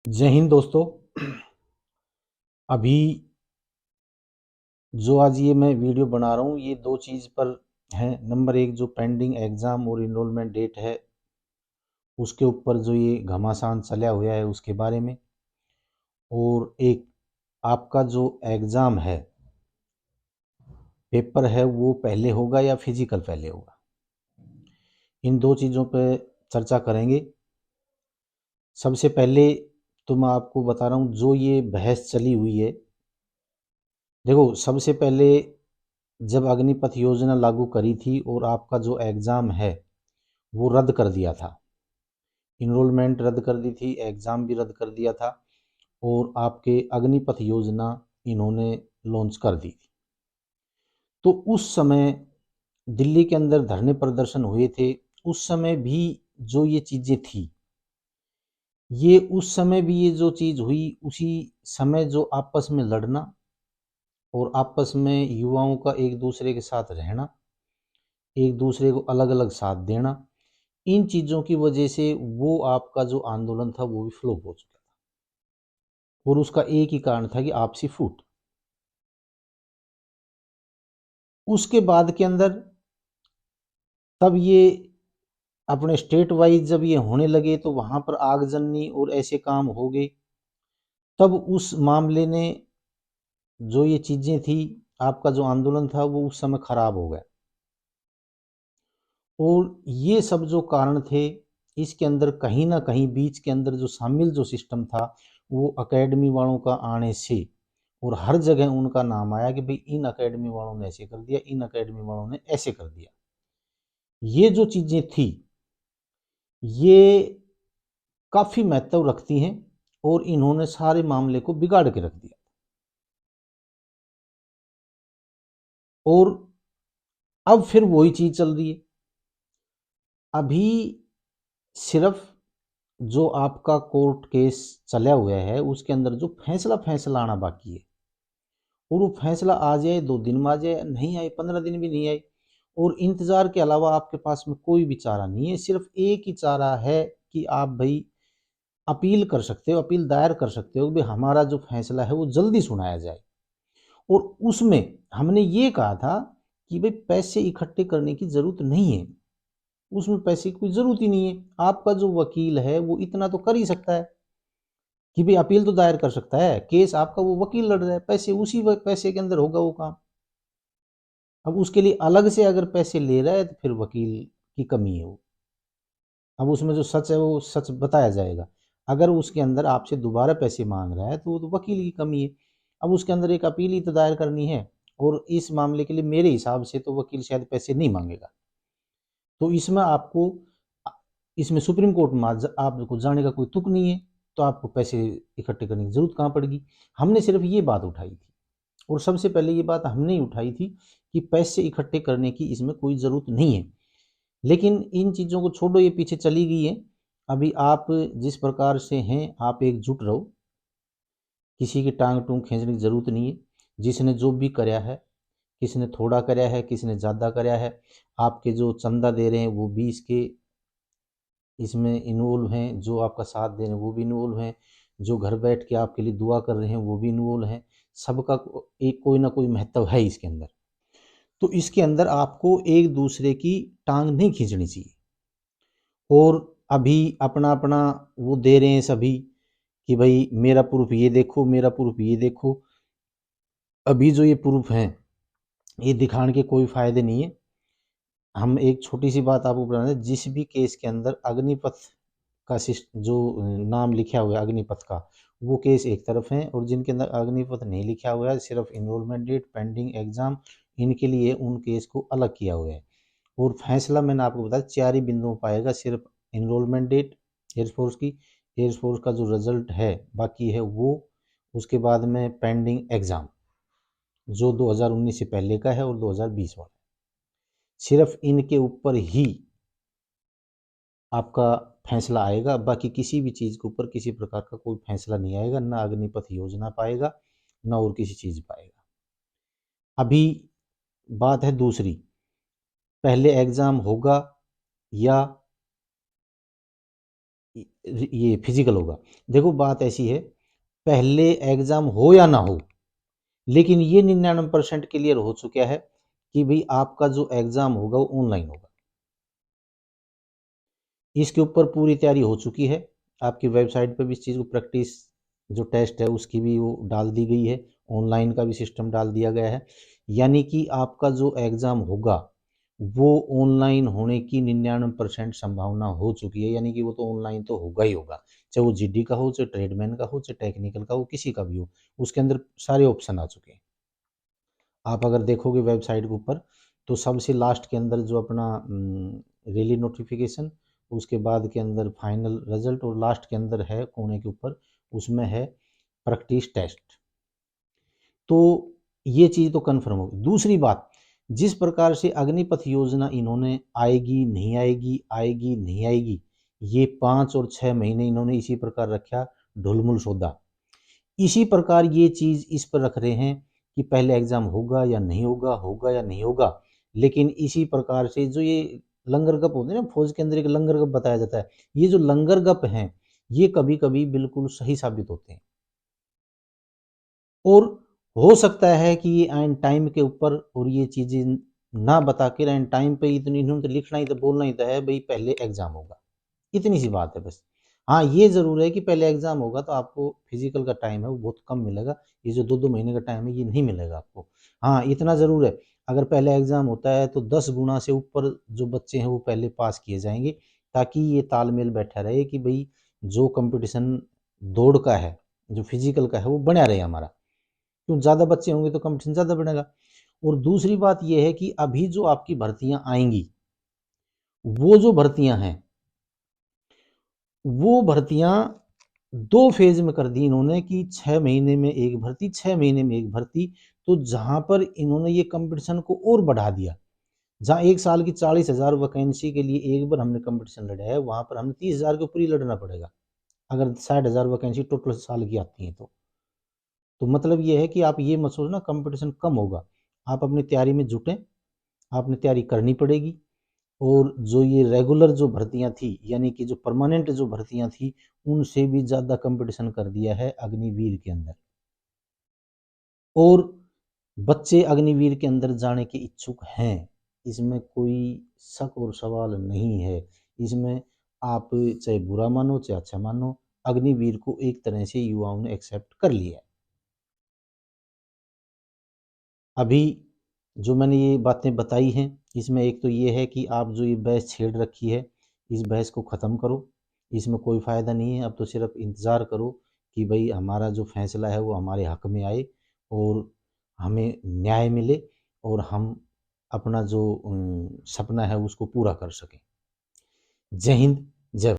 जय हिंद दोस्तों। अभी जो आज ये मैं वीडियो बना रहा हूँ ये दो चीज़ पर है। नंबर एक, जो पेंडिंग एग्ज़ाम और इनरोलमेंट डेट है उसके ऊपर जो ये घमासान चला हुआ है उसके बारे में, और एक आपका जो एग्ज़ाम है, पेपर है, वो पहले होगा या फिजिकल पहले होगा, इन दो चीज़ों पे चर्चा करेंगे। सबसे पहले तो मैं आपको बता रहा हूँ जो ये बहस चली हुई है। देखो, सबसे पहले जब अग्निपथ योजना लागू करी थी और आपका जो एग्ज़ाम है वो रद्द कर दिया था, इनरोलमेंट रद्द कर दी थी, एग्ज़ाम भी रद्द कर दिया था, और आपके अग्निपथ योजना इन्होंने लॉन्च कर दी थी। तो उस समय दिल्ली के अंदर धरने प्रदर्शन हुए थे। उस समय भी जो ये चीज़ें थी, ये उस समय भी ये जो चीज़ हुई, उसी समय जो आपस में लड़ना और आपस में युवाओं का एक दूसरे के साथ रहना, एक दूसरे को अलग अलग साथ देना, इन चीज़ों की वजह से वो आपका जो आंदोलन था वो भी फ्लॉप हो चुका था, और उसका एक ही कारण था कि आपसी फूट। उसके बाद के अंदर तब ये अपने स्टेट वाइज जब ये होने लगे तो वहाँ पर आगजनी और ऐसे काम हो गए। तब उस मामले ने, जो ये चीज़ें थी, आपका जो आंदोलन था वो उस समय खराब हो गया। और ये सब जो कारण थे, इसके अंदर कहीं ना कहीं बीच के अंदर जो शामिल जो सिस्टम था वो एकेडमी वालों का आने से, और हर जगह उनका नाम आया कि भाई इन एकेडमी वालों ने ऐसे कर दिया, इन एकेडमी वालों ने ऐसे कर दिया। ये जो चीज़ें थी ये काफ़ी महत्व रखती हैं, और इन्होंने सारे मामले को बिगाड़ के रख दिया। और अब फिर वही चीज़ चल रही है। अभी सिर्फ जो आपका कोर्ट केस चला हुआ है उसके अंदर जो फैसला आना बाकी है, और वो फैसला आ जाए, 2 दिन में आ जाए, नहीं आए 15 दिन भी नहीं आए, और इंतज़ार के अलावा आपके पास में कोई भी चारा नहीं है। सिर्फ एक ही चारा है कि आप भाई अपील कर सकते हो, अपील दायर कर सकते हो कि भाई हमारा जो फैसला है वो जल्दी सुनाया जाए। और उसमें हमने ये कहा था कि भाई पैसे इकट्ठे करने की ज़रूरत नहीं है, उसमें पैसे की कोई ज़रूरत ही नहीं है। आपका जो वकील है वो इतना तो कर ही सकता है कि भाई अपील तो दायर कर सकता है, केस आपका वो वकील लड़ रहा है, पैसे उसी पैसे के अंदर होगा वो काम। अब उसके लिए अलग से अगर पैसे ले रहा है तो फिर वकील की कमी है वो। अब उसमें जो सच है वो सच बताया जाएगा। अगर उसके अंदर आपसे दोबारा पैसे मांग रहा है तो वो तो वकील की कमी है। अब उसके अंदर एक अपील ही तो दायर करनी है, और इस मामले के लिए मेरे हिसाब से तो वकील शायद पैसे नहीं मांगेगा। तो इसमें आपको, इसमें सुप्रीम कोर्ट में आपको जाने का कोई तुक नहीं है, तो आपको पैसे इकट्ठे करने की जरूरत कहाँ पड़ेगी। हमने सिर्फ ये बात उठाई थी, और सबसे पहले ये बात हमने ही उठाई थी कि पैसे इकट्ठे करने की इसमें कोई ज़रूरत नहीं है। लेकिन इन चीज़ों को छोड़ो, ये पीछे चली गई है। अभी आप जिस प्रकार से हैं आप एकजुट रहो, किसी की टांग टूंग खींचने की ज़रूरत नहीं है। जिसने जो भी कराया है, किसी ने थोड़ा कराया है, किसी ने ज़्यादा कराया है, आपके जो चंदा दे रहे हैं वो भी इसके इसमें इन्वॉल्व हैं, जो आपका साथ दे रहे हैं वो भी इन्वॉल्व हैं, जो घर बैठ के आपके लिए दुआ कर रहे हैं वो भी इन्वॉल्व हैं। सबका एक कोई ना कोई महत्व है इसके अंदर। तो इसके अंदर आपको एक दूसरे की टांग नहीं खींचनी चाहिए। और अभी अपना अपना वो दे रहे हैं सभी कि भाई मेरा प्रूफ ये देखो, मेरा प्रूफ ये देखो। अभी जो ये प्रूफ हैं ये दिखाने के कोई फायदे नहीं है। हम एक छोटी सी बात आपको बता दें, जिस भी केस के अंदर अग्निपथ का जो नाम लिखा हुआ है अग्निपथ का, वो केस एक तरफ है, और जिनके अंदर अग्निपथ नहीं लिखा हुआ है, सिर्फ इनरोलमेंट डेट पेंडिंग एग्जाम, इनके लिए उन केस को अलग किया हुआ है। और फैसला मैंने आपको बताया 4 ही बिंदुओं पर आएगा, सिर्फ इनरोलमेंट डेट एयरफोर्स की, एयरफोर्स का जो रिजल्ट है बाकी है वो, उसके बाद में पेंडिंग एग्ज़ाम जो 2019 से पहले का है और 2020 वाला, सिर्फ इनके ऊपर ही आपका फैसला आएगा। बाकी किसी भी चीज़ के ऊपर किसी प्रकार का कोई फैसला नहीं आएगा, ना अग्निपथ योजना पाएगा, ना और किसी चीज़ पाएगा। अभी बात है दूसरी, पहले एग्ज़ाम होगा या ये फिजिकल होगा। देखो बात ऐसी है, पहले एग्जाम हो या ना हो, लेकिन ये 99% क्लियर हो चुका है कि भाई आपका जो एग्जाम होगा वो ऑनलाइन होगा। इसके ऊपर पूरी तैयारी हो चुकी है, आपकी वेबसाइट पर भी इस चीज़ को प्रैक्टिस जो टेस्ट है उसकी भी वो डाल दी गई है, ऑनलाइन का भी सिस्टम डाल दिया गया है। यानी कि आपका जो एग्ज़ाम होगा वो ऑनलाइन होने की 99% संभावना हो चुकी है, यानी कि वो तो ऑनलाइन तो होगा ही होगा, चाहे वो जीडी का हो, चाहे ट्रेडमैन का हो, चाहे टेक्निकल का हो, किसी का भी हो, उसके अंदर सारे ऑप्शन आ चुके हैं। आप अगर देखोगे वेबसाइट के ऊपर तो सबसे लास्ट के अंदर जो अपना रैली नोटिफिकेशन, उसके बाद के अंदर फाइनल रिजल्ट, और लास्ट के अंदर है कोने के ऊपर उसमें है प्रैक्टिस टेस्ट। तो ये चीज़ तो कन्फर्म होगी। दूसरी बात, जिस प्रकार से अग्निपथ योजना इन्होंने आएगी नहीं आएगी, आएगी नहीं आएगी, ये 5 और 6 महीने इन्होंने इसी प्रकार रखा ढुलमुल सौदा। इसी प्रकार ये चीज़ इस पर रख रहे हैं कि पहले एग्जाम होगा या नहीं होगा, होगा या नहीं होगा। लेकिन इसी प्रकार से जो ये लंगर गप होते हैं ना, फौज के अंदर एक लंगर गप बताया जाता है, ये जो लंगर गप हैं ये कभी कभी बिल्कुल सही साबित होते हैं। और हो सकता है कि ये आइन टाइम के ऊपर और ये चीज़ें ना बता के आइन टाइम पे इतनी इन्होंने तो लिखना ही तो बोलना ही तो है भाई पहले एग्जाम होगा, इतनी सी बात है बस। हाँ, ये ज़रूर है कि पहले एग्ज़ाम होगा तो आपको फिज़िकल का टाइम है वो बहुत कम मिलेगा, ये जो 2-2 महीने का टाइम है ये नहीं मिलेगा आपको। हाँ, इतना ज़रूर है, अगर पहले एग्ज़ाम होता है तो 10 गुना से ऊपर जो बच्चे हैं वो पहले पास किए जाएँगे, ताकि ये तालमेल बैठा रहे कि भई जो कॉम्पिटिशन दौड़ का है, जो फिज़िकल का है वो बना रहे हमारा। क्यों, ज़्यादा बच्चे होंगे तो कॉम्पिटिशन ज़्यादा बढ़ेगा। और दूसरी बात ये है कि अभी जो आपकी भर्तियाँ आएँगी, वो जो भर्तियाँ हैं वो भर्तियाँ 2 फ़ेज़ में कर दी इन्होंने कि 6 महीने में 1 भर्ती, 6 महीने में 1 भर्ती। तो जहाँ पर इन्होंने ये कॉम्पिटिशन को और बढ़ा दिया, जहाँ 1 साल की 40,000 वैकेंसी के लिए एक बार हमने कॉम्पिटिशन लड़ा है, वहाँ पर हमें 30,000 के ऊपर ही लड़ना पड़ेगा, अगर 60,000 वैकेंसी टोटल साल की आती हैं तो। तो मतलब ये है कि आप ये मत सोचना कॉम्पिटिशन कम होगा, आप अपनी तैयारी में जुटें, आपने तैयारी करनी पड़ेगी। और जो ये रेगुलर जो भर्तियां थी, यानी कि जो परमानेंट जो भर्तियां थी, उनसे भी ज़्यादा कंपटीशन कर दिया है अग्निवीर के अंदर। और बच्चे अग्निवीर के अंदर जाने के इच्छुक हैं, इसमें कोई शक और सवाल नहीं है। इसमें आप चाहे बुरा मानो चाहे अच्छा मानो, अग्निवीर को एक तरह से युवाओं ने एक्सेप्ट कर लिया है। अभी जो मैंने ये बातें बताई हैं, इसमें एक तो ये है कि आप जो ये बहस छेड़ रखी है, इस बहस को ख़त्म करो, इसमें कोई फ़ायदा नहीं है। अब तो सिर्फ इंतज़ार करो कि भाई हमारा जो फ़ैसला है वो हमारे हक़ में आए और हमें न्याय मिले और हम अपना जो सपना है उसको पूरा कर सकें। जय हिंद।